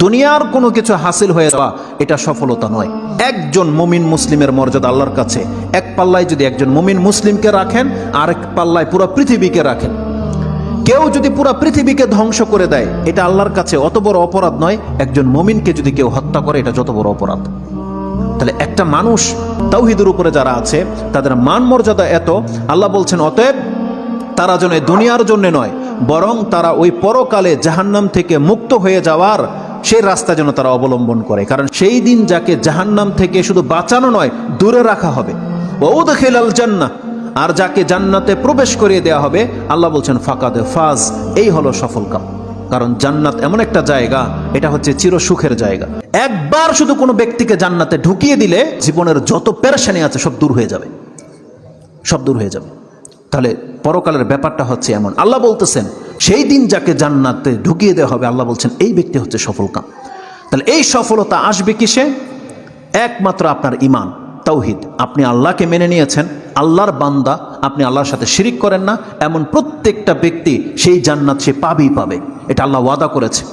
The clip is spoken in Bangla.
দুনিয়ার কোনো কিছু হাসিল হয়ে যাওয়া এটা সফলতা নয়। একজন মুমিন মুসলিমের মর্যাদা আল্লাহর কাছে, এক পাল্লায় যদি একজন মুমিন মুসলিমকে রাখেন, আরেক পাল্লায় পুরো পৃথিবীকে রাখেন। কেউ যদি পুরো পৃথিবীকে ধ্বংস করে দেয়, এটা আল্লাহর কাছে অত বড় অপরাধ নয়। একজন মুমিনকে যদি কেউ হত্যা করে, এটা যত বড় অপরাধ। তাহলে একটা মানুষ তাওহীদের উপরে যারা আছে তাদের মান মর্যাদা এত, আল্লাহ বলছেন অতএব তারা যেন দুনিয়ার জন্য নয়, বরং তারা ওই পরকালে জাহান্নাম থেকে মুক্ত হয়ে যাওয়ার সেই রাস্তা যেন তারা অবলম্বন করে। কারণ সেই দিন যাকে জাহান্নাম থেকে শুধু বাঁচানো নয়, দূরে রাখা হবে। ওয়াউদখিলাল জান্নাহ, আর যাকে জান্নাতে প্রবেশ করিয়ে দেওয়া হবে, আল্লাহ বলছেন ফাকাদে ফাজ, এই হলো সফল কাম। কারণ জান্নাত এমন একটা জায়গা, এটা হচ্ছে চিরসুখের জায়গা। একবার শুধু কোনো ব্যক্তিকে জান্নাতে ঢুকিয়ে দিলে জীবনের যত পেরেশানি আছে সব দূর হয়ে যাবে, সব দূর হয়ে যাবে। তাহলে পরকালের ব্যাপারটা হচ্ছে এমন। আল্লাহ বলতেছেন সেই দিন যাকে জান্নাতে ঢুকিয়ে দেওয়া হবে, আল্লাহ বলছেন এই ব্যক্তি হচ্ছে সফল কাম। তাহলে এই সফলতা আসবে কিসে? একমাত্র আপনার ঈমান, তাওহীদ। আপনি আল্লাহকে মেনে নিয়েছেন, আল্লাহর বান্দা, আপনি আল্লাহর সাথে শিরিক করেন না, এমন প্রত্যেকটা ব্যক্তি সেই জান্নাত সে পাবেই পাবে। এটা আল্লাহ ওয়াদা করেছে।